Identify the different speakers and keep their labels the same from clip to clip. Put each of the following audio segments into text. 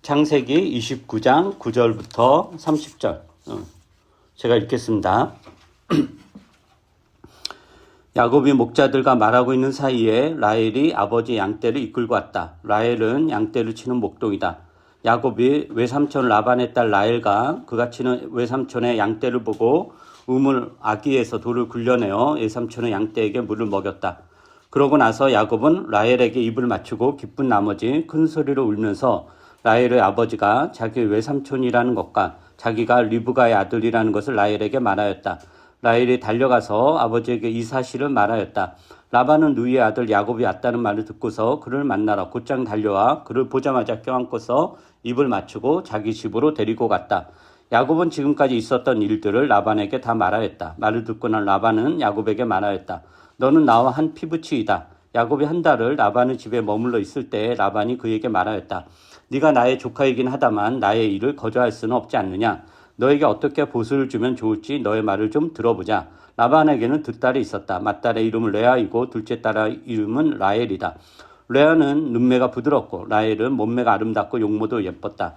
Speaker 1: 창세기 29장 9절부터 30절. 제가 읽겠습니다. 야곱이 목자들과 말하고 있는 사이에 라헬이 아버지 양떼를 이끌고 왔다. 라헬은 양떼를 치는 목동이다. 야곱이 외삼촌 라반의 딸 라헬과 그가 치는 외삼촌의 양떼를 보고 우물 아기에서 돌을 굴려내어 외삼촌의 양떼에게 물을 먹였다. 그러고 나서 야곱은 라헬에게 입을 맞추고 기쁜 나머지 큰 소리로 울면서 라헬의 아버지가 자기 외삼촌이라는 것과 자기가 리브가의 아들이라는 것을 라헬에게 말하였다. 라헬이 달려가서 아버지에게 이 사실을 말하였다. 라반은 누이의 아들 야곱이 왔다는 말을 듣고서 그를 만나러 곧장 달려와 그를 보자마자 껴안고서 입을 맞추고 자기 집으로 데리고 갔다. 야곱은 지금까지 있었던 일들을 라반에게 다 말하였다. 말을 듣고 난 라반은 야곱에게 말하였다. 너는 나와 한 피부치이다. 야곱이 한 달을 라반의 집에 머물러 있을 때 라반이 그에게 말하였다. 네가 나의 조카이긴 하다만 나의 일을 거저할 수는 없지 않느냐. 너에게 어떻게 보수를 주면 좋을지 너의 말을 좀 들어보자. 라반에게는 두 딸이 있었다. 맏딸의 이름은 레아이고 둘째 딸의 이름은 라헬이다. 레아는 눈매가 부드럽고 라헬은 몸매가 아름답고 용모도 예뻤다.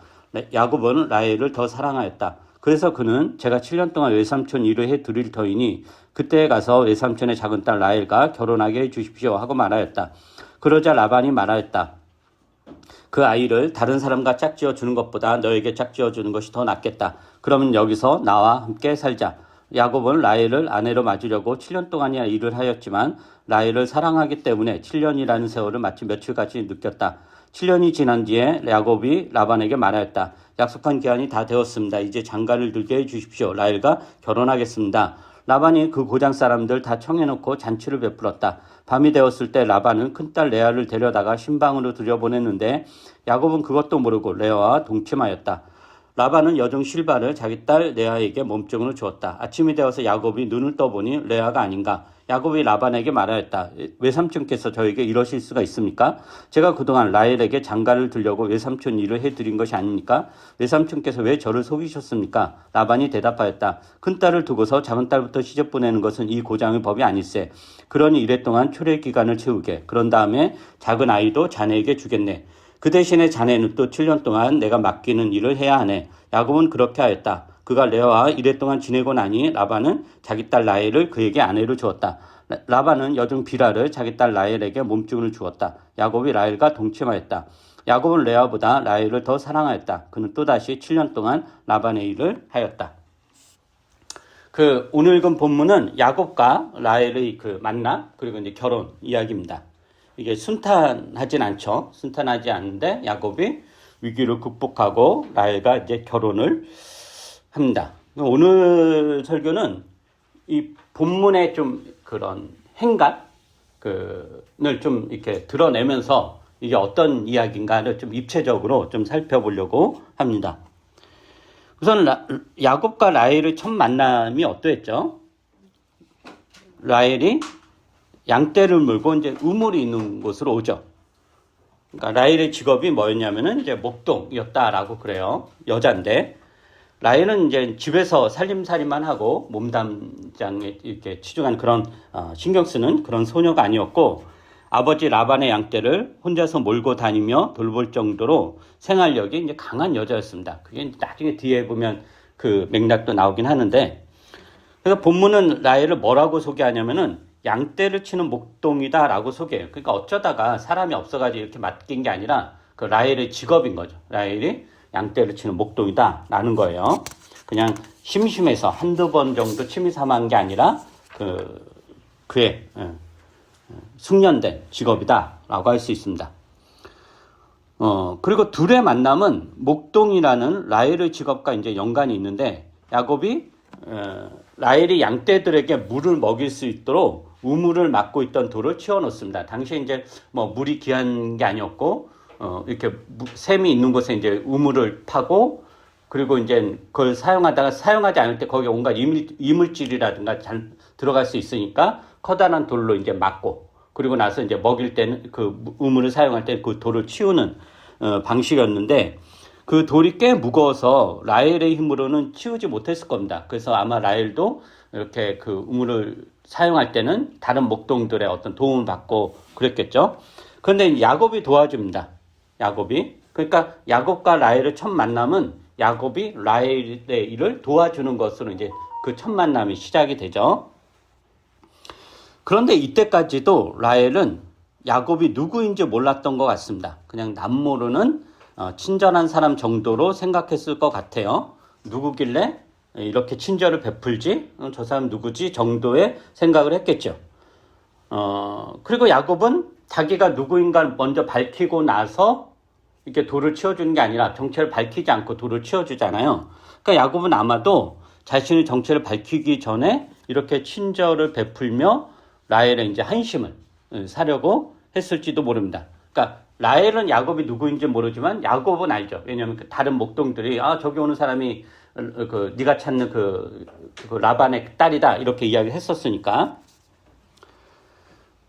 Speaker 1: 야곱은 라헬을 더 사랑하였다. 그래서 그는 제가 7년 동안 외삼촌 일을 해드릴 터이니 그때에 가서 외삼촌의 작은 딸 라헬과 결혼하게 해주십시오 하고 말하였다. 그러자 라반이 말하였다. 그 아이를 다른 사람과 짝지어 주는 것보다 너에게 짝지어 주는 것이 더 낫겠다. 그러면 여기서 나와 함께 살자. 야곱은 라헬을 아내로 맞으려고 7년 동안이나 일을 하였지만 라헬을 사랑하기 때문에 7년이라는 세월을 마치 며칠같이 느꼈다. 7년이 지난 뒤에 야곱이 라반에게 말하였다. 약속한 기한이 다 되었습니다. 이제 장가를 들게 해주십시오. 라헬과 결혼하겠습니다. 라반이 그 고장 사람들 다 청해놓고 잔치를 베풀었다. 밤이 되었을 때 라반은 큰딸 레아를 데려다가 신방으로 들여보냈는데 야곱은 그것도 모르고 레아와 동침하였다. 라반은 여종 실바를 자기 딸 레아에게 몸종으로 주었다. 아침이 되어서 야곱이 눈을 떠보니 레아가 아닌가. 야곱이 라반에게 말하였다. 외삼촌께서 저에게 이러실 수가 있습니까? 제가 그동안 라헬에게 장가를 들려고 외삼촌 일을 해드린 것이 아닙니까? 외삼촌께서 왜 저를 속이셨습니까? 라반이 대답하였다. 큰딸을 두고서 작은딸부터 시집 보내는 것은 이 고장의 법이 아닐세. 그러니 이랫동안 초래 기간을 채우게. 그런 다음에 작은 아이도 자네에게 주겠네. 그 대신에 자네는 또 7년 동안 내가 맡기는 일을 해야 하네. 야곱은 그렇게 하였다. 그가 레아와 이랫동안 지내고 나니 라반은 자기 딸 라헬을 그에게 아내로 주었다. 라반은 여종 비라를 자기 딸 라헬에게 몸종을 주었다. 야곱이 라헬과 동침하였다. 야곱은 레아보다 라헬을 더 사랑하였다. 그는 또다시 7년 동안 라반의 일을 하였다. 오늘 읽은 본문은 야곱과 라헬의 만남 그리고 이제 결혼 이야기입니다. 이게 순탄하진 않죠. 순탄하지 않은데 야곱이 위기를 극복하고 라헬과 이제 결혼을 합니다. 오늘 설교는 이 본문의 좀 그런 행간을 좀 이렇게 드러내면서 이게 어떤 이야기인가를 좀 입체적으로 좀 살펴보려고 합니다. 우선 야곱과 라헬의 첫 만남이 어떠했죠? 라헬이 양떼를 물고 이제 우물이 있는 곳으로 오죠. 그러니까 라헬의 직업이 뭐였냐면은 이제 목동이었다라고 그래요. 여잔데 라헬은 이제 집에서 살림살이만 하고 몸담장에 이렇게 치중한 그런 신경 쓰는 그런 소녀가 아니었고 아버지 라반의 양떼를 혼자서 몰고 다니며 돌볼 정도로 생활력이 이제 강한 여자였습니다. 그게 나중에 뒤에 보면 그 맥락도 나오긴 하는데 그래서 본문은 라헬을 뭐라고 소개하냐면은 양떼를 치는 목동이다라고 소개해요. 그러니까 어쩌다가 사람이 없어가지고 이렇게 맡긴 게 아니라 그 라헬의 직업인 거죠. 라헬이 양떼를 치는 목동이다라는 거예요. 그냥 심심해서 한두 번 정도 취미 삼아 한 게 아니라 그의 숙련된 직업이다라고 할 수 있습니다. 그리고 둘의 만남은 목동이라는 라헬의 직업과 이제 연관이 있는데 야곱이 라헬이 양떼들에게 물을 먹일 수 있도록 우물을 막고 있던 돌을 치워놓습니다. 당시에 이제 물이 귀한 게 아니었고 이렇게 샘이 있는 곳에 이제 우물을 파고 그리고 이제 그걸 사용하지 않을 때 거기에 온갖 이물질이라든가 잘 들어갈 수 있으니까 커다란 돌로 이제 막고 그리고 나서 이제 먹일 때는 그 우물을 사용할 때 그 돌을 치우는 방식이었는데 그 돌이 꽤 무거워서 라헬의 힘으로는 치우지 못했을 겁니다. 그래서 아마 라헬도 이렇게 그 우물을 사용할 때는 다른 목동들의 어떤 도움을 받고 그랬겠죠. 그런데 야곱이 도와줍니다. 야곱이 그러니까 야곱과 라헬의 첫 만남은 야곱이 라헬의 일을 도와주는 것으로 이제 그 첫 만남이 시작이 되죠. 그런데 이때까지도 라헬은 야곱이 누구인지 몰랐던 것 같습니다. 그냥 남모르는 친절한 사람 정도로 생각했을 것 같아요. 누구길래 이렇게 친절을 베풀지? 저 사람 누구지? 정도의 생각을 했겠죠. 그리고 야곱은 자기가 누구인가 먼저 밝히고 나서 이렇게 돌을 치워주는 게 아니라 정체를 밝히지 않고 돌을 치워주잖아요. 그러니까 야곱은 아마도 자신의 정체를 밝히기 전에 이렇게 친절을 베풀며 라헬의 이제 한심을 사려고 했을지도 모릅니다. 그러니까 라헬은 야곱이 누구인지 모르지만 야곱은 알죠. 왜냐하면 그 다른 목동들이 저기 오는 사람이 네가 찾는 그 라반의 딸이다 이렇게 이야기를 했었으니까.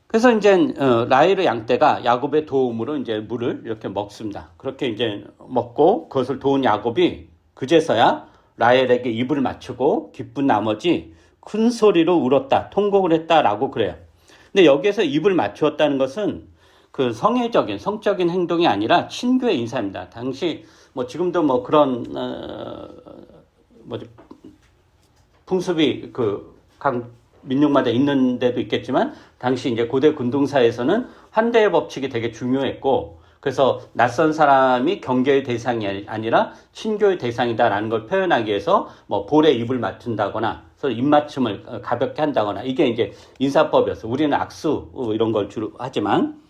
Speaker 1: 그래서 이제 라헬의 양떼가 야곱의 도움으로 이제 물을 이렇게 먹습니다. 그렇게 이제 먹고 그것을 도운 야곱이 그제서야 라헬에게 입을 맞추고 기쁜 나머지 큰 소리로 울었다, 통곡을 했다라고 그래요. 근데 여기에서 입을 맞추었다는 것은 그 성적인 행동이 아니라 친교의 인사입니다. 당시 뭐 지금도 뭐 그런 풍습이 각 민족마다 있는 데도 있겠지만 당시 이제 고대 군동사에서는 환대의 법칙이 되게 중요했고 그래서 낯선 사람이 경계의 대상이 아니라 친교의 대상이다라는 걸 표현하기 위해서 뭐 볼에 입을 맞춘다거나 서로 입맞춤을 가볍게 한다거나 이게 이제 인사법이었어요. 우리는 악수 이런 걸 주로 하지만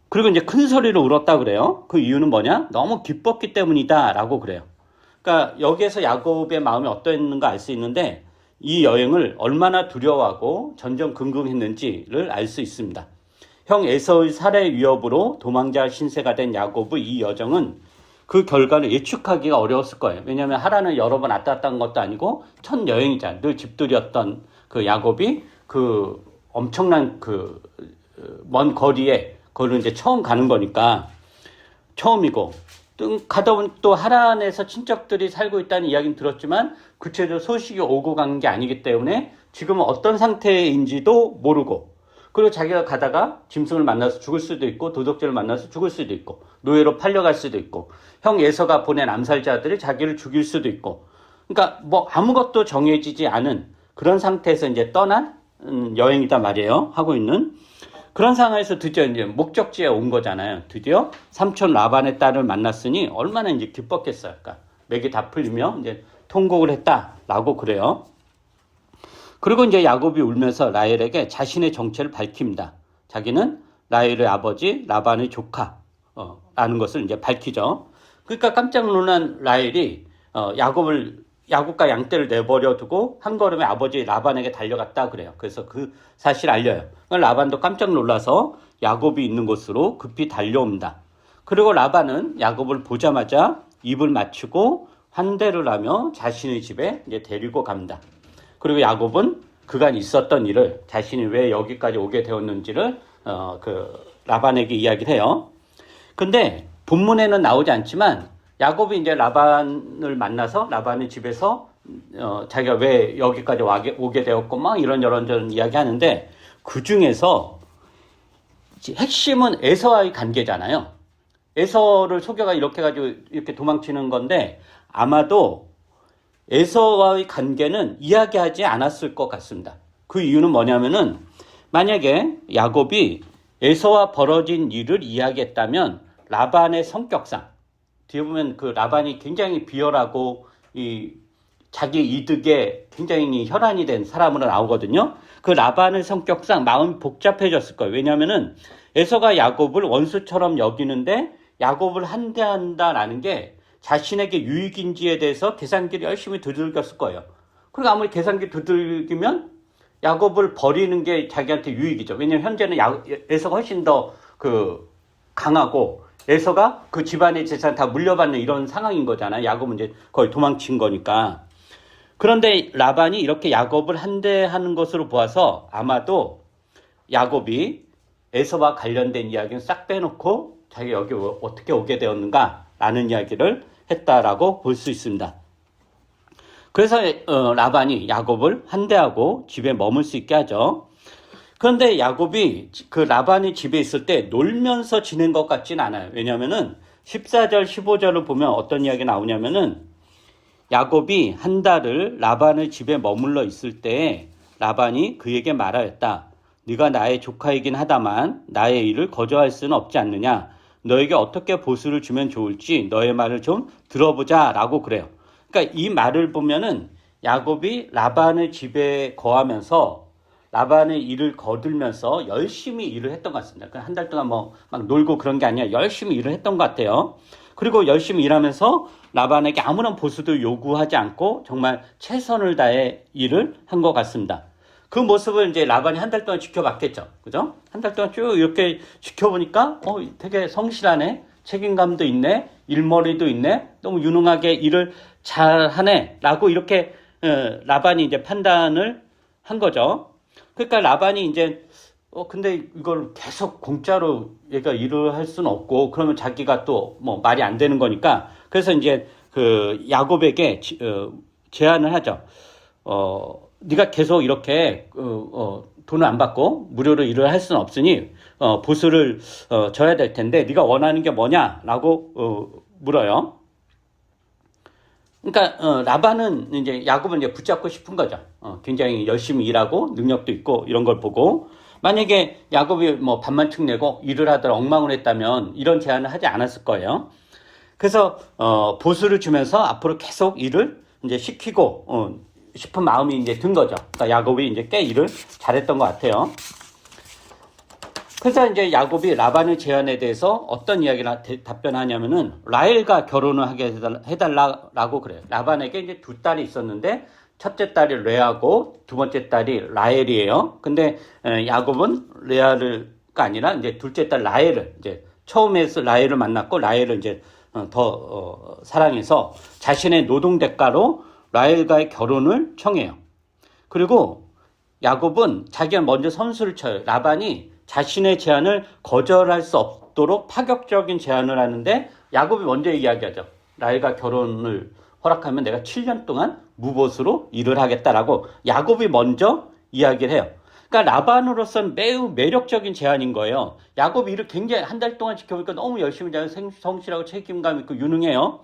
Speaker 1: 그리고 이제 큰 소리로 울었다 그래요. 그 이유는 뭐냐? 너무 기뻤기 때문이다라고 그래요. 그러니까 여기에서 야곱의 마음이 어떠했는가 알 수 있는데 이 여행을 얼마나 두려워하고 전전긍긍했는지를 알 수 있습니다. 형 에서의 살해 위협으로 도망자 신세가 된 야곱의 이 여정은 그 결과를 예측하기가 어려웠을 거예요. 왜냐하면 하란을 여러 번 왔다 갔다 한 것도 아니고 첫 여행이자 늘 집들이었던 그 야곱이 그 엄청난 먼 거리에 그걸 이제 처음 가는 거니까 처음이고 가다 보니 또 하란에서 친척들이 살고 있다는 이야기는 들었지만 구체적으로 소식이 오고 간 게 아니기 때문에 지금은 어떤 상태인지도 모르고 그리고 자기가 가다가 짐승을 만나서 죽을 수도 있고 도둑질을 만나서 죽을 수도 있고 노예로 팔려갈 수도 있고 형 에서가 보낸 암살자들이 자기를 죽일 수도 있고 그러니까 뭐 아무것도 정해지지 않은 그런 상태에서 이제 떠난 여행이다 말이에요. 하고 있는 그런 상황에서 드디어 이제 목적지에 온 거잖아요. 드디어 삼촌 라반의 딸을 만났으니 얼마나 이제 기뻤겠어요. 그러니까 맥이 다 풀리며 이제 통곡을 했다라고 그래요. 그리고 이제 야곱이 울면서 라헬에게 자신의 정체를 밝힙니다. 자기는 라헬의 아버지 라반의 조카라는 것을 이제 밝히죠. 그러니까 깜짝 놀란 라헬이 야곱과 양떼를 내버려 두고 한 걸음에 아버지 라반에게 달려갔다 그래요. 그래서 그 사실을 알려요. 라반도 깜짝 놀라서 야곱이 있는 곳으로 급히 달려옵니다. 그리고 라반은 야곱을 보자마자 입을 맞추고 환대를 하며 자신의 집에 이제 데리고 갑니다. 그리고 야곱은 그간 있었던 일을 자신이 왜 여기까지 오게 되었는지를 라반에게 이야기를 해요. 근데 본문에는 나오지 않지만 야곱이 이제 라반을 만나서 라반의 집에서 자기가 왜 여기까지 오게 되었고 막 이런 이야기 하는데 그 중에서 핵심은 에서와의 관계잖아요. 에서를 속여가 이렇게 가지고 이렇게 도망치는 건데 아마도 에서와의 관계는 이야기하지 않았을 것 같습니다. 그 이유는 뭐냐면은 만약에 야곱이 에서와 벌어진 일을 이야기했다면 라반의 성격상 뒤에 보면 그 라반이 굉장히 비열하고 자기 이득에 굉장히 혈안이 된 사람으로 나오거든요. 그 라반의 성격상 마음이 복잡해졌을 거예요. 왜냐하면은 에서가 야곱을 원수처럼 여기는데 야곱을 한대한다라는 게 자신에게 유익인지에 대해서 계산기를 열심히 두들겼을 거예요. 그리고 아무리 계산기 두들기면 야곱을 버리는 게 자기한테 유익이죠. 왜냐하면 현재는 에서가 훨씬 더 강하고 에서가 그 집안의 재산 다 물려받는 이런 상황인 거잖아요. 야곱은 이제 거의 도망친 거니까. 그런데 라반이 이렇게 야곱을 한대하는 것으로 보아서 아마도 야곱이 에서와 관련된 이야기는 싹 빼놓고 자기 여기 어떻게 오게 되었는가라는 이야기를 했다라고 볼 수 있습니다. 그래서 라반이 야곱을 한대하고 집에 머물 수 있게 하죠. 그런데 야곱이 그 라반이 집에 있을 때 놀면서 지낸 것 같진 않아요. 왜냐면은 14절, 15절을 보면 어떤 이야기가 나오냐면은 야곱이 한 달을 라반의 집에 머물러 있을 때 라반이 그에게 말하였다. 네가 나의 조카이긴 하다만 나의 일을 거저할 수는 없지 않느냐. 너에게 어떻게 보수를 주면 좋을지 너의 말을 좀 들어보자 라고 그래요. 그러니까 이 말을 보면은 야곱이 라반의 집에 거하면서 라반의 일을 거들면서 열심히 일을 했던 것 같습니다. 한 달 동안 뭐 막 놀고 그런 게 아니라 열심히 일을 했던 것 같아요. 그리고 열심히 일하면서 라반에게 아무런 보수도 요구하지 않고 정말 최선을 다해 일을 한 것 같습니다. 그 모습을 이제 라반이 한 달 동안 지켜봤겠죠. 그죠? 한 달 동안 쭉 이렇게 지켜보니까, 되게 성실하네. 책임감도 있네. 일머리도 있네. 너무 유능하게 일을 잘하네. 라고 이렇게, 라반이 이제 판단을 한 거죠. 그러니까 라반이 이제, 근데 이걸 계속 공짜로 얘가 일을 할 수는 없고, 그러면 자기가 또 뭐 말이 안 되는 거니까, 그래서 이제 그 야곱에게 제안을 하죠. 네가 계속 이렇게 돈을 안 받고 무료로 일을 할 수는 없으니 보수를 줘야 될 텐데 네가 원하는 게 뭐냐라고 물어요. 그러니까 라반은 이제 야곱은 이제 붙잡고 싶은 거죠. 굉장히 열심히 일하고 능력도 있고 이런 걸 보고 만약에 야곱이 뭐 반만층 내고 일을 하더라 엉망을 했다면 이런 제안을 하지 않았을 거예요. 그래서 보수를 주면서 앞으로 계속 일을 이제 시키고 싶은 마음이 이제 든 거죠. 그러니까 야곱이 이제 꽤 일을 잘했던 것 같아요. 그래서 이제 야곱이 라반의 제안에 대해서 어떤 이야기를 답변하냐면은 라헬과 결혼을 하게 해달라고 그래요. 라반에게 이제 두 딸이 있었는데 첫째 딸이 레아고 두 번째 딸이 라헬이에요. 근데 야곱은 레아가 아니라 이제 둘째 딸 라헬을 이제 처음에서 라헬을 만났고 라헬을 이제 더 사랑해서 자신의 노동 대가로 라헬과의 결혼을 청해요. 그리고 야곱은 자기가 먼저 선수를 쳐요. 라반이 자신의 제안을 거절할 수 없도록 파격적인 제안을 하는데 야곱이 먼저 이야기하죠. 라헬과 결혼을 허락하면 내가 7년 동안 무보수로 일을 하겠다라고 야곱이 먼저 이야기를 해요. 그러니까 라반으로서는 매우 매력적인 제안인 거예요. 야곱이 일을 굉장히 한 달 동안 지켜보니까 너무 열심히 잘하고 성실하고 책임감 있고 유능해요.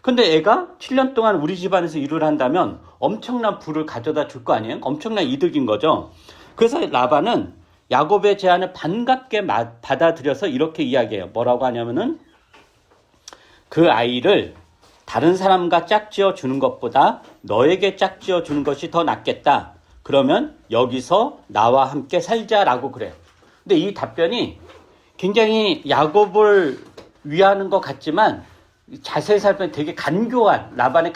Speaker 1: 근데 애가 7년 동안 우리 집안에서 일을 한다면 엄청난 부를 가져다 줄 거 아니에요? 엄청난 이득인 거죠. 그래서 라반은 야곱의 제안을 반갑게 받아들여서 이렇게 이야기해요. 뭐라고 하냐면은 그 아이를 다른 사람과 짝지어 주는 것보다 너에게 짝지어 주는 것이 더 낫겠다. 그러면 여기서 나와 함께 살자라고 그래요. 근데 이 답변이 굉장히 야곱을 위하는 것 같지만 자세히 살펴보면 되게 라반의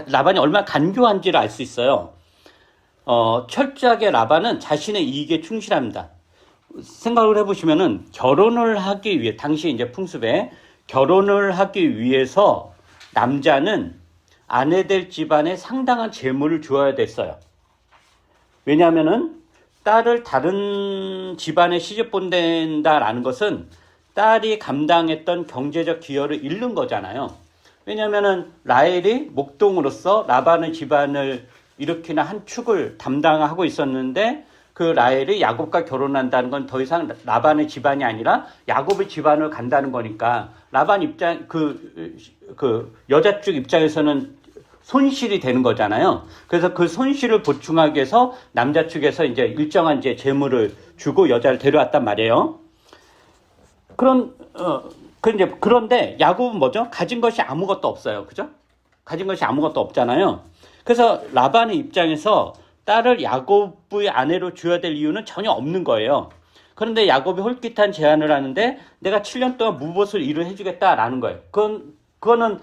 Speaker 1: 라반이 얼마나 간교한지를 알 수 있어요. 철저하게 라반은 자신의 이익에 충실합니다. 생각을 해보시면은 결혼을 하기 위해, 당시 이제 풍습에 결혼을 하기 위해서 남자는 아내 될 집안에 상당한 재물을 주어야 됐어요. 왜냐하면은 딸을 다른 집안에 시집 보낸다라는 것은 딸이 감당했던 경제적 기여를 잃는 거잖아요. 왜냐하면은 라헬이 목동으로서 라반의 집안을 일으키는 한 축을 담당하고 있었는데 그 라헬이 야곱과 결혼한다는 건 더 이상 라반의 집안이 아니라 야곱의 집안을 간다는 거니까 라반 입장 그 여자 쪽 입장에서는 손실이 되는 거잖아요. 그래서 그 손실을 보충하기 위해서 남자 측에서 이제 일정한 이제 재물을 주고 여자를 데려왔단 말이에요. 그런데 야곱은 뭐죠? 가진 것이 아무것도 없어요. 그죠? 가진 것이 아무것도 없잖아요. 그래서 라반의 입장에서 딸을 야곱의 아내로 줘야 될 이유는 전혀 없는 거예요. 그런데 야곱이 홀깃한 제안을 하는데 내가 7년 동안 무보수를 일을 해주겠다라는 거예요. 그거는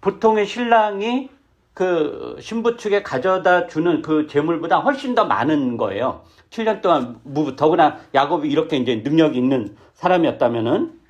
Speaker 1: 보통의 신랑이 그 신부 측에 가져다 주는 그 재물보다 훨씬 더 많은 거예요. 7년 동안 더구나 야곱이 이렇게 이제 능력이 있는 사람이었다면은.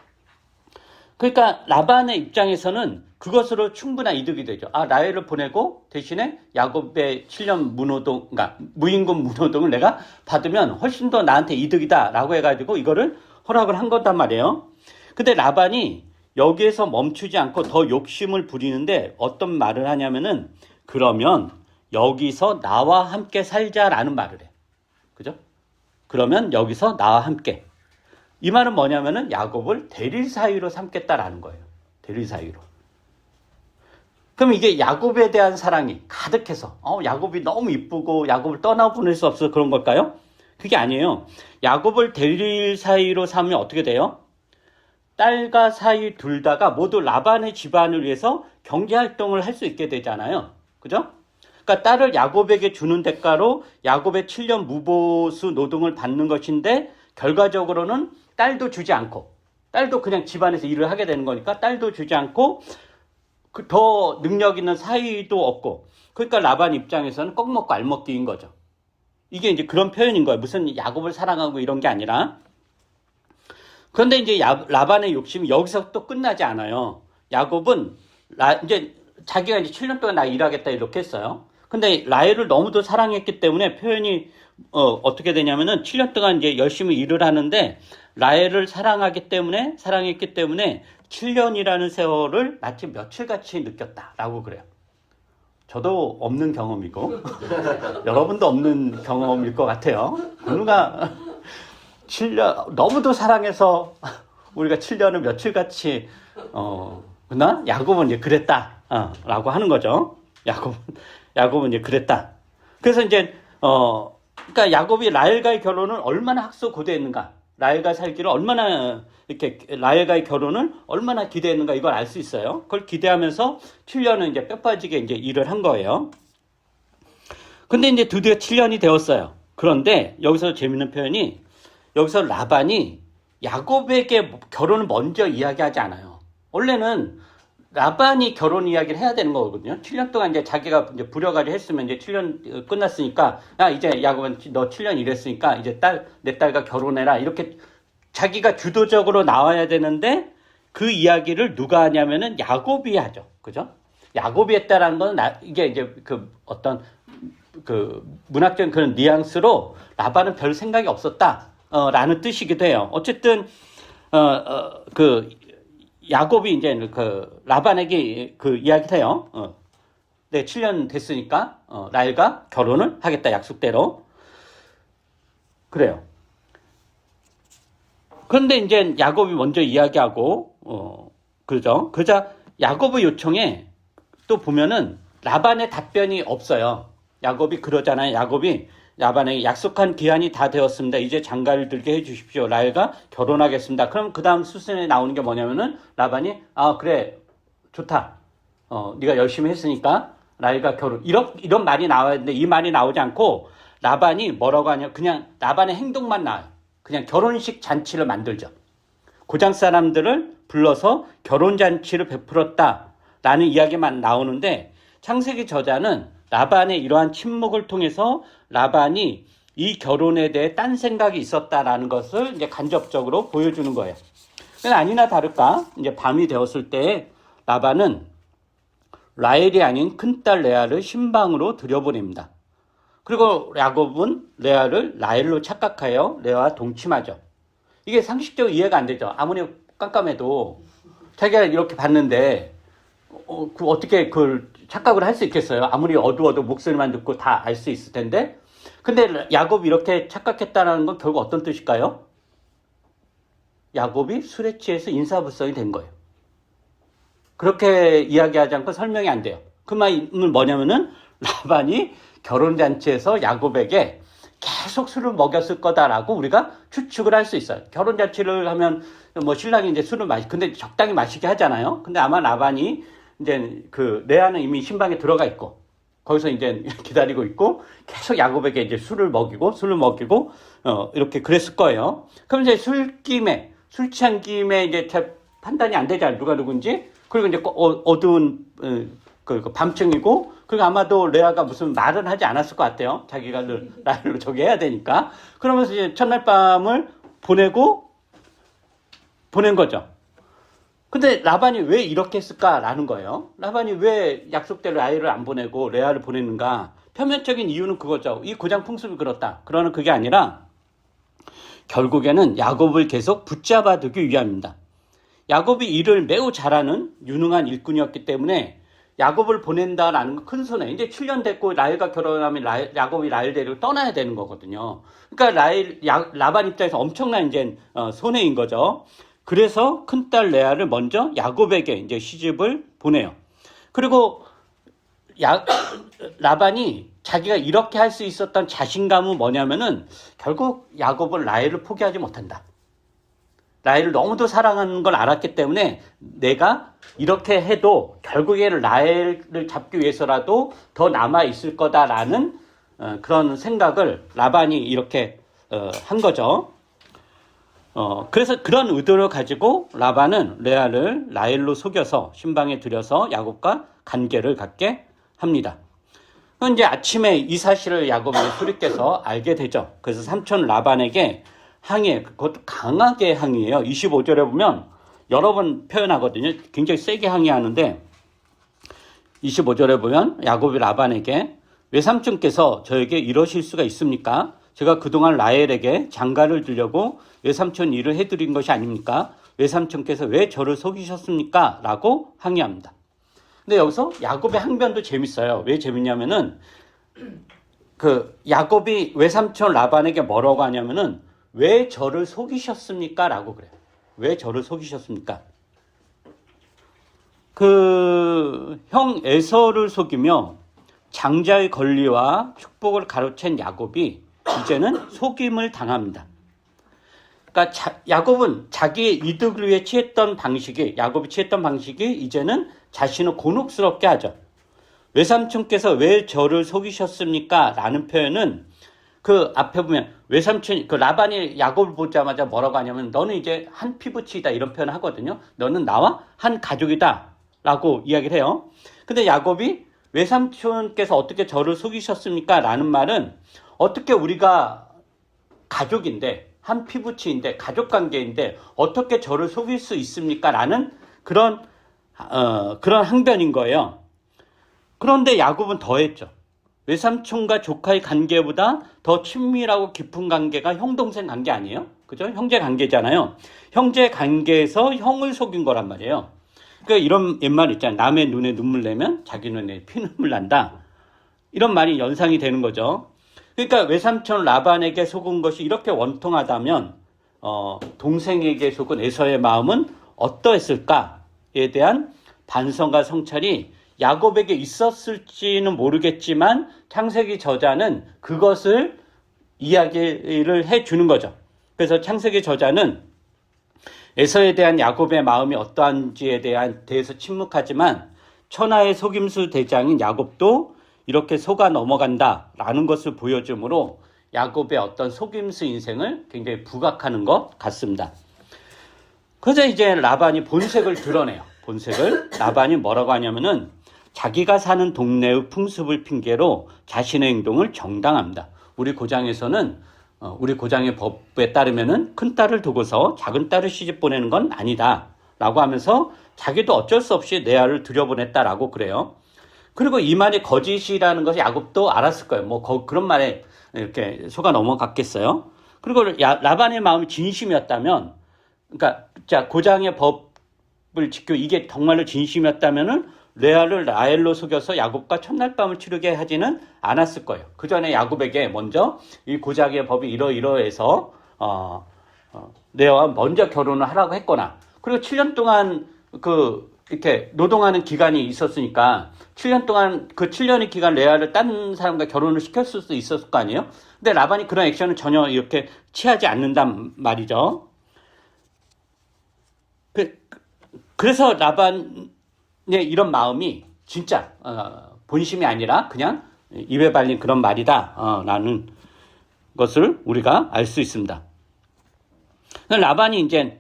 Speaker 1: 그러니까 라반의 입장에서는 그것으로 충분한 이득이 되죠. 라헬을 보내고 대신에 야곱의 7년 그러니까 무임금 무노동을 내가 받으면 훨씬 더 나한테 이득이다라고 해가지고 이거를 허락을 한 거단 말이에요. 근데 라반이 여기에서 멈추지 않고 더 욕심을 부리는데 어떤 말을 하냐면은 그러면 여기서 나와 함께 살자라는 말을 해. 그죠? 그러면 여기서 나와 함께. 이 말은 뭐냐면은 야곱을 대릴 사위로 삼겠다라는 거예요. 대릴 사위로. 그럼 이게 야곱에 대한 사랑이 가득해서 야곱이 너무 이쁘고 야곱을 떠나보낼 수 없어서 그런 걸까요? 그게 아니에요. 야곱을 대릴 사위로 삼으면 어떻게 돼요? 딸과 사위 둘 다가 모두 라반의 집안을 위해서 경제활동을 할 수 있게 되잖아요. 그죠? 그러니까 딸을 야곱에게 주는 대가로 야곱의 7년 무보수 노동을 받는 것인데 결과적으로는 딸도 주지 않고 딸도 그냥 집안에서 일을 하게 되는 거니까 딸도 주지 않고 더 능력 있는 사위도 없고 그러니까 라반 입장에서는 꺽 먹고 알 먹기인 거죠. 이게 이제 그런 표현인 거예요. 무슨 야곱을 사랑하고 이런 게 아니라. 그런데 이제 라반의 욕심이 여기서 또 끝나지 않아요. 야곱은 이제 자기가 이제 7년 동안 나 일하겠다 이렇게 했어요. 근데 라헬을 너무도 사랑했기 때문에 표현이 어떻게 되냐면은 7년 동안 이제 열심히 일을 하는데 라헬을 사랑했기 때문에 7년이라는 세월을 마치 며칠같이 느꼈다라고 그래요. 저도 없는 경험이고 여러분도 없는 경험일 것 같아요. 누가 7년 너무도 사랑해서 우리가 7년을 며칠같이 그러나 야곱은 이제 그랬다 라고 하는 거죠. 야곱은 이제 그랬다. 그래서 이제 그러니까 야곱이 라헬과의 결혼을 얼마나 학수고대했는가, 라헬과 살기를 얼마나 이렇게 라헬과의 결혼을 얼마나 기대했는가 이걸 알 수 있어요. 그걸 기대하면서 7년은 이제 뼈 빠지게 이제 일을 한 거예요. 근데 이제 드디어 7년이 되었어요. 그런데 여기서 재밌는 표현이 여기서 라반이 야곱에게 결혼을 먼저 이야기하지 않아요. 원래는 라반이 결혼 이야기를 해야 되는 거거든요. 7년 동안 이제 자기가 이제 부려가지고 했으면 이제 7년 끝났으니까, 야, 이제 야곱은 너 7년 일했으니까 이제 내 딸과 결혼해라. 이렇게 자기가 주도적으로 나와야 되는데 그 이야기를 누가 하냐면은 야곱이 하죠. 그죠? 야곱이 했다라는 건 이게 이제 그 어떤 그 문학적인 그런 뉘앙스로 라반은 별 생각이 없었다. 라는 뜻이기도 해요. 어쨌든, 야곱이 이제 라반에게 이야기를 해요. 네, 7년 됐으니까, 라헬과 결혼을 하겠다, 약속대로. 그래요. 그런데 이제 야곱이 먼저 이야기하고, 그죠? 그러자 야곱의 요청에 또 보면은 라반의 답변이 없어요. 야곱이 그러잖아요. 야곱이 라반에게 약속한 기한이 다 되었습니다. 이제 장가를 들게 해주십시오. 라헬과 결혼하겠습니다. 그럼 그 다음 수순에 나오는 게 뭐냐면은 라반이 그래 좋다. 네가 열심히 했으니까 라헬과 결혼 이런 말이 나와야 되는데 이 말이 나오지 않고 라반이 뭐라고 하냐 그냥 라반의 행동만 나와요. 그냥 결혼식 잔치를 만들죠. 고장 사람들을 불러서 결혼 잔치를 베풀었다라는 이야기만 나오는데 창세기 저자는 라반의 이러한 침묵을 통해서 라반이 이 결혼에 대해 딴 생각이 있었다라는 것을 이제 간접적으로 보여주는 거예요. 아니나 다를까 이제 밤이 되었을 때 라반은 라헬이 아닌 큰딸 레아를 신방으로 들여보냅니다. 그리고 야곱은 레아를 라헬로 착각하여 레아와 동침하죠. 이게 상식적으로 이해가 안 되죠. 아무리 깜깜해도 자기가 이렇게 봤는데 어떻게 그걸 착각을 할 수 있겠어요? 아무리 어두워도 목소리만 듣고 다 알 수 있을 텐데. 근데 야곱이 이렇게 착각했다는 건 결국 어떤 뜻일까요? 야곱이 술에 취해서 인사불성이 된 거예요. 그렇게 이야기하지 않고 설명이 안 돼요. 그 말은 뭐냐면은 라반이 결혼잔치에서 야곱에게 계속 술을 먹였을 거다라고 우리가 추측을 할 수 있어요. 결혼잔치를 하면 뭐 신랑이 이제 술을 근데 적당히 마시게 하잖아요. 근데 아마 라반이 이제 레아는 이미 신방에 들어가 있고 거기서 이제 기다리고 있고 계속 야곱에게 이제 술을 먹이고 이렇게 그랬을 거예요. 그럼 이제 술 취한 김에 이제 판단이 안 되잖아요. 누가 누군지. 그리고 이제 어두운 밤중이고 그리고 아마도 레아가 무슨 말은 하지 않았을 것 같아요. 자기가 라헬로 저기 해야 되니까. 그러면서 이제 첫날 밤을 보낸 거죠. 근데 라반이 왜 이렇게 했을까라는 거예요. 라반이 왜 약속대로 라헬을 안 보내고 레아를 보냈는가? 표면적인 이유는 그거죠. 이 고장 풍습이 그렇다. 그러나 그게 아니라 결국에는 야곱을 계속 붙잡아 두기 위함입니다. 야곱이 일을 매우 잘하는 유능한 일꾼이었기 때문에 야곱을 보낸다라는 건 큰 손해. 이제 7년 됐고 라헬과 결혼하면 야곱이 라헬 데리고 떠나야 되는 거거든요. 그러니까 라반 입장에서 엄청난 이제 손해인 거죠. 그래서 큰딸 레아를 먼저 야곱에게 이제 시집을 보내요. 그리고 라반이 자기가 이렇게 할 수 있었던 자신감은 뭐냐면은 결국 야곱은 라헬을 포기하지 못한다. 라헬을 너무도 사랑하는 걸 알았기 때문에 내가 이렇게 해도 결국에는 라헬을 잡기 위해서라도 더 남아 있을 거다라는 그런 생각을 라반이 이렇게 한 거죠. 그래서 그런 의도를 가지고 라반은 레아를 라헬로 속여서 신방에 들여서 야곱과 관계를 갖게 합니다. 이제 아침에 이 사실을 야곱의 수리께서 알게 되죠. 그래서 삼촌 라반에게 항의해. 그것도 강하게 항의해요. 25절에 보면 여러 번 표현하거든요. 굉장히 세게 항의하는데 25절에 보면 야곱이 라반에게 외삼촌께서 저에게 이러실 수가 있습니까? 제가 그동안 라헬에게 장가를 주려고 외삼촌 일을 해드린 것이 아닙니까? 외삼촌께서 왜 저를 속이셨습니까? 라고 항의합니다. 근데 여기서 야곱의 항변도 재밌어요. 왜 재밌냐면은 야곱이 외삼촌 라반에게 뭐라고 하냐면은 왜 저를 속이셨습니까? 라고 그래요. 왜 저를 속이셨습니까? 형 에서를 속이며 장자의 권리와 축복을 가로챈 야곱이 이제는 속임을 당합니다. 그러니까 야곱은 자기의 이득을 위해 야곱이 취했던 방식이 이제는 자신을 곤혹스럽게 하죠. 외삼촌께서 왜 저를 속이셨습니까? 라는 표현은 앞에 보면 라반이 야곱을 보자마자 뭐라고 하냐면 너는 이제 한 피부치이다 이런 표현을 하거든요. 너는 나와 한 가족이다 라고 이야기를 해요. 근데 야곱이 외삼촌께서 어떻게 저를 속이셨습니까? 라는 말은 어떻게 우리가 가족인데 한 피부치인데 가족관계인데 어떻게 저를 속일 수 있습니까? 라는 그런 항변인 거예요. 그런데 야곱은 더했죠. 외삼촌과 조카의 관계보다 더 친밀하고 깊은 관계가 형-동생 관계 아니에요? 그죠? 형제 관계잖아요. 형제 관계에서 형을 속인 거란 말이에요. 그러니까 이런 옛말 있잖아요. 남의 눈에 눈물 내면 자기 눈에 피눈물 난다. 이런 말이 연상이 되는 거죠. 그러니까 외삼촌 라반에게 속은 것이 이렇게 원통하다면 동생에게 속은 에서의 마음은 어떠했을까에 대한 반성과 성찰이 야곱에게 있었을지는 모르겠지만 창세기 저자는 그것을 이야기를 해주는 거죠. 그래서 창세기 저자는 에서에 대한 야곱의 마음이 어떠한지에 대해서 침묵하지만 천하의 속임수 대장인 야곱도 이렇게 속아 넘어간다라는 것을 보여주므로 야곱의 어떤 속임수 인생을 굉장히 부각하는 것 같습니다. 그래서 이제 라반이 본색을 드러내요. 라반이 뭐라고 하냐면은 자기가 사는 동네의 풍습을 핑계로 자신의 행동을 정당합니다. 우리 고장에서는 우리 고장의 법에 따르면은 큰 딸을 두고서 작은 딸을 시집 보내는 건 아니다 라고 하면서 자기도 어쩔 수 없이 레아를 들여보냈다라고 그래요. 그리고 이 말이 거짓이라는 것이 야곱도 알았을 거예요. 그런 말에 이렇게 속아 넘어갔겠어요. 그리고 라반의 마음이 진심이었다면, 그러니까 고장의 법을 지켜 이게 정말로 진심이었다면은 레아를 라헬로 속여서 야곱과 첫날 밤을 치르게 하지는 않았을 거예요. 그 전에 야곱에게 먼저 이 고장의 법이 이러이러해서 레아와 먼저 결혼을 하라고 했거나, 그리고 7년 동안 이렇게 노동하는 기간이 있었으니까 7년 동안 그 7년의 기간 레아를 다른 사람과 결혼을 시켰을 수도 있었을 거 아니에요? 근데 라반이 그런 액션을 전혀 이렇게 취하지 않는단 말이죠. 그래서 라반의 이런 마음이 진짜 본심이 아니라 그냥 입에 발린 그런 말이다 라는 것을 우리가 알 수 있습니다. 라반이 이제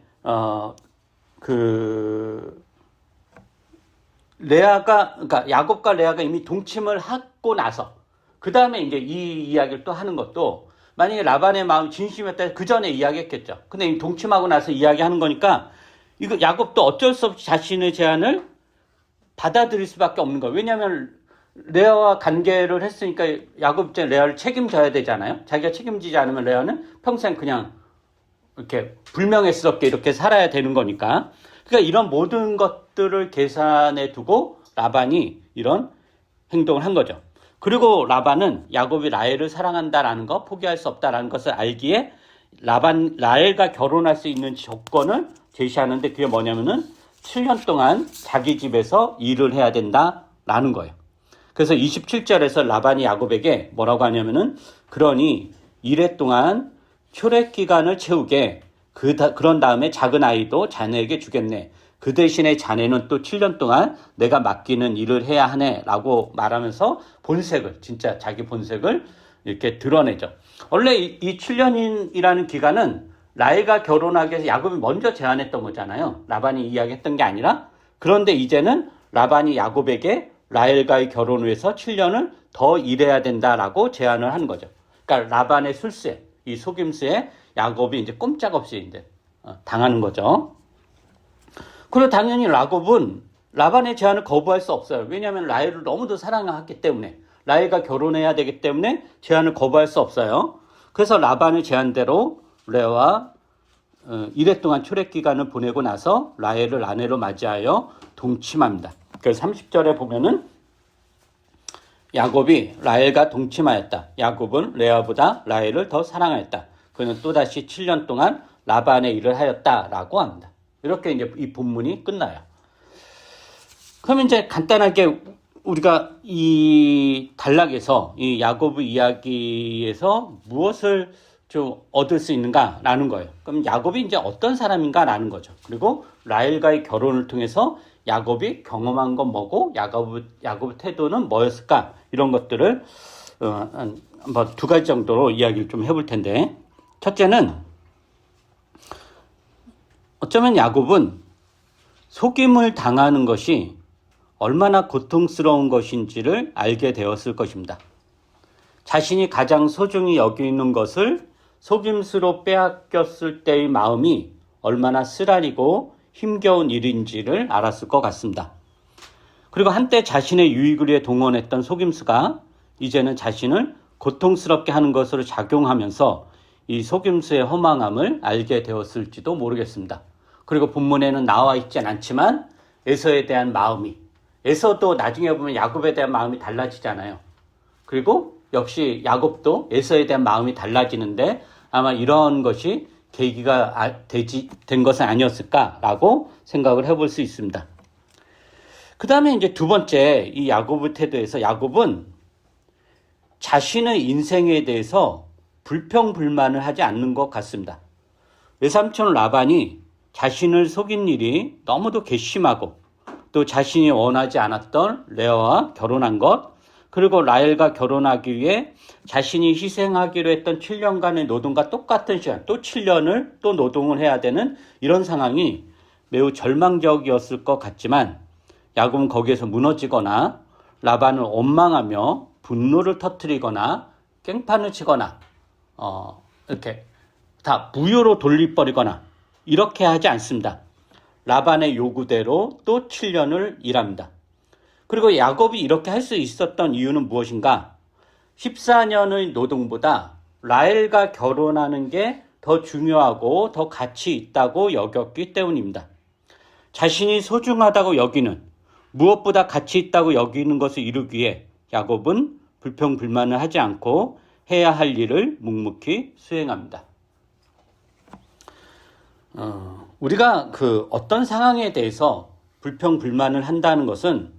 Speaker 1: 그러니까 야곱과 레아가 이미 동침을 하고 나서 그 다음에 이제 이 이야기를 또 하는 것도, 만약에 라반의 마음 진심이었다면 그 전에 이야기했겠죠. 근데 이미 동침하고 나서 이야기하는 거니까 이거 야곱도 어쩔 수 없이 자신의 제안을 받아들일 수밖에 없는 거예요. 왜냐하면 레아와 관계를 했으니까 야곱 입장에 레아를 책임져야 되잖아요. 자기가 책임지지 않으면 레아는 평생 그냥 이렇게 불명예스럽게 이렇게 살아야 되는 거니까. 그러니까 이런 모든 것들을 계산해 두고 라반이 이런 행동을 한 거죠. 그리고 라반은 야곱이 라헬을 사랑한다라는 거, 포기할 수 없다라는 것을 알기에 라헬과 결혼할 수 있는 조건을 제시하는데 그게 뭐냐면은 7년 동안 자기 집에서 일을 해야 된다라는 거예요. 그래서 27절에서 라반이 야곱에게 뭐라고 하냐면은 그러니 이래 동안 초래 기간을 채우게 그런 다음에 작은 아이도 자네에게 주겠네. 그 대신에 자네는 또 7년 동안 내가 맡기는 일을 해야 하네 라고 말하면서 본색을 진짜 자기 본색을 이렇게 드러내죠. 원래 이 7년이라는 기간은 라헬과 결혼하기 위해서 야곱이 먼저 제안했던 거잖아요. 라반이 이야기했던 게 아니라. 그런데 이제는 라반이 야곱에게 라헬과의 결혼을 위해서 7년을 더 일해야 된다라고 제안을 한 거죠. 그러니까 라반의 술수에, 이 속임수에 야곱이 이제 꼼짝없이 이제 당하는 거죠. 그리고 당연히 야곱은 라반의 제안을 거부할 수 없어요. 왜냐하면 라헬을 너무도 사랑했기 때문에, 라헬과 결혼해야 되기 때문에 제안을 거부할 수 없어요. 그래서 라반의 제안대로 레아와 이래 동안 초래 기간을 보내고 나서 라헬을 아내로 맞이하여 동침합니다. 그래서 30절에 보면은 야곱이 라헬과 동침하였다. 야곱은 레아보다 라헬을 더 사랑하였다. 그는 또다시 7년 동안 라반의 일을 하였다라고 합니다. 이렇게 이제 이 본문이 끝나요. 그러면 이제 간단하게 우리가 이 단락에서 이 야곱의 이야기에서 무엇을 좀 얻을 수 있는가라는 거예요. 그럼 야곱이 이제 어떤 사람인가라는 거죠. 그리고 라헬과의 결혼을 통해서 야곱이 경험한 건 뭐고 야곱의 태도는 뭐였을까? 이런 것들을 한번 두 가지 정도로 이야기를 좀 해볼 텐데, 첫째는 어쩌면 야곱은 속임을 당하는 것이 얼마나 고통스러운 것인지를 알게 되었을 것입니다. 자신이 가장 소중히 여기는 것을 속임수로 빼앗겼을 때의 마음이 얼마나 쓰라리고 힘겨운 일인지를 알았을 것 같습니다. 그리고 한때 자신의 유익을 위해 동원했던 속임수가 이제는 자신을 고통스럽게 하는 것으로 작용하면서 이 속임수의 허망함을 알게 되었을지도 모르겠습니다. 그리고 본문에는 나와 있진 않지만 에서에 대한 마음이, 에서도 나중에 보면 야곱에 대한 마음이 달라지잖아요. 그리고 역시 야곱도 에서에 대한 마음이 달라지는데 아마 이런 것이 계기가 된 것은 아니었을까라고 생각을 해볼 수 있습니다. 그 다음에 이제 두 번째, 이 야곱의 태도에서 야곱은 자신의 인생에 대해서 불평불만을 하지 않는 것 같습니다. 외삼촌 라반이 자신을 속인 일이 너무도 괘씸하고 또 자신이 원하지 않았던 레아와 결혼한 것, 그리고 라헬과 결혼하기 위해 자신이 희생하기로 했던 7년간의 노동과 똑같은 시간, 또 7년을 또 노동을 해야 되는 이런 상황이 매우 절망적이었을 것 같지만 야곱은 거기에서 무너지거나 라반을 원망하며 분노를 터뜨리거나 깽판을 치거나 이렇게 다 무효로 돌려버리거나 이렇게 하지 않습니다. 라반의 요구대로 또 7년을 일합니다. 그리고 야곱이 이렇게 할 수 있었던 이유는 무엇인가? 14년의 노동보다 라헬과 결혼하는 게 더 중요하고 더 가치 있다고 여겼기 때문입니다. 자신이 소중하다고 여기는, 무엇보다 가치 있다고 여기는 것을 이루기 위해 야곱은 불평불만을 하지 않고 해야 할 일을 묵묵히 수행합니다. 우리가 어떤 상황에 대해서 불평불만을 한다는 것은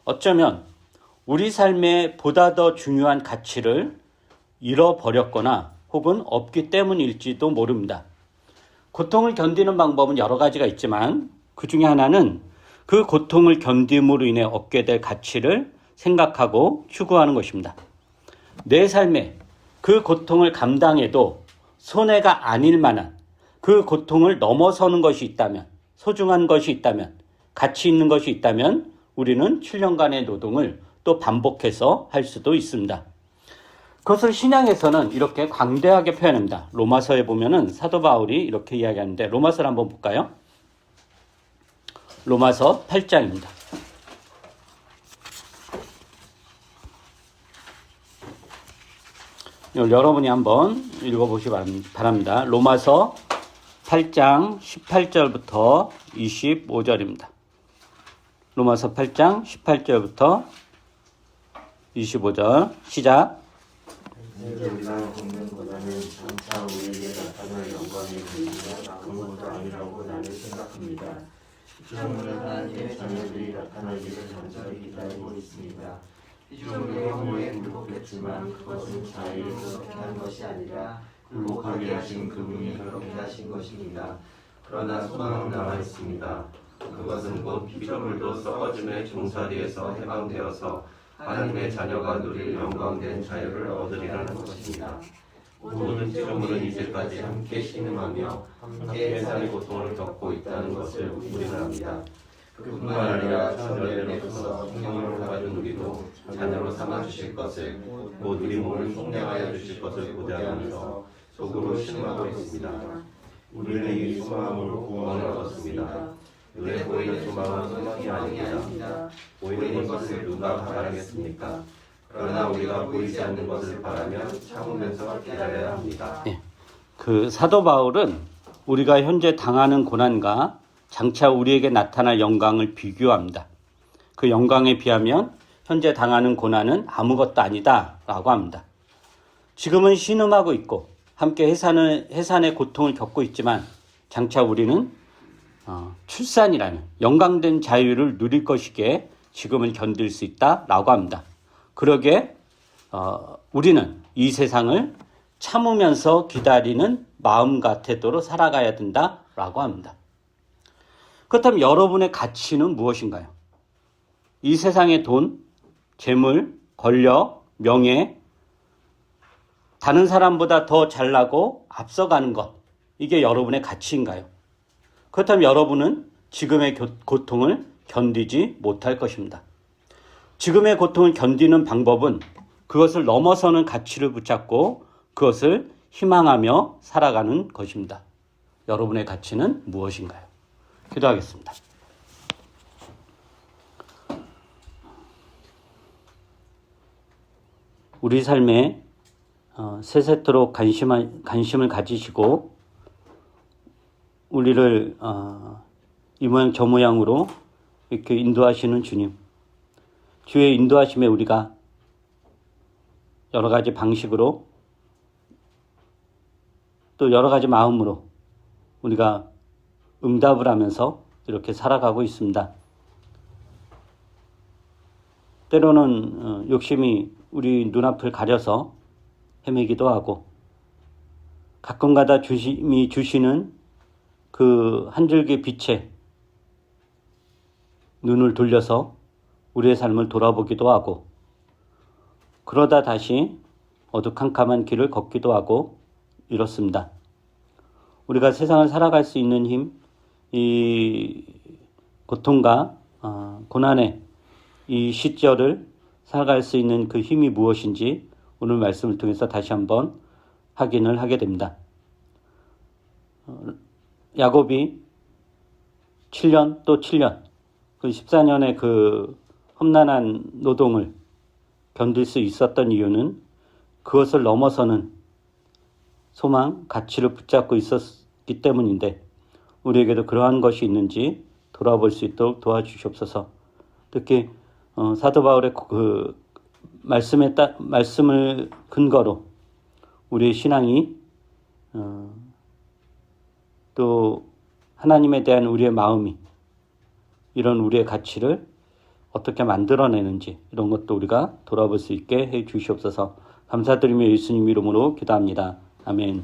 Speaker 1: 어쩌면 우리 삶에 보다 더 중요한 가치를 잃어버렸거나 혹은 없기 때문일지도 모릅니다. 고통을 견디는 방법은 여러 가지가 있지만 그 중에 하나는 그 고통을 견딤으로 인해 얻게 될 가치를 생각하고 추구하는 것입니다. 내 삶에 그 고통을 감당해도 손해가 아닐 만한 그 고통을 넘어서는 것이 있다면, 소중한 것이 있다면, 가치 있는 것이 있다면 우리는 7년간의 노동을 또 반복해서 할 수도 있습니다. 그것을 신앙에서는 이렇게 광대하게 표현합니다. 로마서에 보면은 사도 바울이 이렇게 이야기하는데, 로마서를 한번 볼까요? 로마서 8장입니다. 여러분이 한번 읽어보시기 바랍니다. 로마서 8장 18절부터 25절입니다. 로마서 8장 18절부터 25절 시작.
Speaker 2: 이제 우리가 걷는 것보다는 장차 우리에게 나타날 영광의 것이 아무것도 아니라고 나는 생각합니다. 시청으로 하나님의 자녀들이 나타나기를 간절히 기다리고 있습니다. 시청의 후에 굴복했지만 그것은 자유를 그렇게 한 것이 아니라 굴복하게 하신 그분이 그렇게 하신 것입니다. 그러나 소망은 남아 있습니다. 그것은 곧 피조물도 썩어짐의 종살이에서 해방되어서 하나님의 자녀가 누릴 영광된 자유를 얻으리라는 것입니다. 모든 피조물은 이제까지 함께 신음하며 함께 해산의 고통을 겪고 있다는 것을 우리는 압니다. 그뿐만 아니라 저절에 앞서 성령을 받은 우리도 자녀로 삼아주실 것을 곧 우리 몸을 속량하여 주실 것을 고대하면서 속으로 신음하고 있습니다. 우리는 이 소망으로 구원을 얻었습니다. 눈에 보이는 소망은 소망이 아닙니다. 보이는 것을 누가 바라겠습니까? 그러나 우리가 보이지 않는 것을 바라면 참으면서 기다려야 합니다.
Speaker 1: 그 사도 바울은 우리가 현재 당하는 고난과 장차 우리에게 나타날 영광을 비교합니다. 그 영광에 비하면 현재 당하는 고난은 아무것도 아니다 라고 합니다. 지금은 신음하고 있고 함께 해산의 고통을 겪고 있지만 장차 우리는 출산이라는 영광된 자유를 누릴 것이기에 지금은 견딜 수 있다라고 합니다. 그러기에 우리는 이 세상을 참으면서 기다리는 마음과 태도로 살아가야 된다라고 합니다. 그렇다면 여러분의 가치는 무엇인가요? 이 세상의 돈, 재물, 권력, 명예, 다른 사람보다 더 잘나고 앞서가는 것, 이게 여러분의 가치인가요? 그렇다면 여러분은 지금의 고통을 견디지 못할 것입니다. 지금의 고통을 견디는 방법은 그것을 넘어서는 가치를 붙잡고 그것을 희망하며 살아가는 것입니다. 여러분의 가치는 무엇인가요? 기도하겠습니다. 우리 삶에 세세토록 관심을 가지시고 우리를 이 모양 저 모양으로 이렇게 인도하시는 주님, 주의 인도하심에 우리가 여러 가지 방식으로 또 여러 가지 마음으로 우리가 응답을 하면서 이렇게 살아가고 있습니다. 때로는 욕심이 우리 눈앞을 가려서 헤매기도 하고 가끔가다 주님이 주시는 그 한 줄기 빛에 눈을 돌려서 우리의 삶을 돌아보기도 하고 그러다 다시 어두컴컴한 길을 걷기도 하고 이렇습니다. 우리가 세상을 살아갈 수 있는 힘, 이 고통과 고난의 이 시절을 살아갈 수 있는 그 힘이 무엇인지 오늘 말씀을 통해서 다시 한번 확인을 하게 됩니다. 야곱이 7년 또 7년, 그 14년의 그 험난한 노동을 견딜 수 있었던 이유는 그것을 넘어서는 소망, 가치를 붙잡고 있었기 때문인데 우리에게도 그러한 것이 있는지 돌아볼 수 있도록 도와주시옵소서. 특히 사도 바울의 그 말씀을 근거로 우리의 신앙이 또 하나님에 대한 우리의 마음이 이런 우리의 가치를 어떻게 만들어내는지 이런 것도 우리가 돌아볼 수 있게 해 주시옵소서. 감사드리며 예수님 이름으로 기도합니다. 아멘.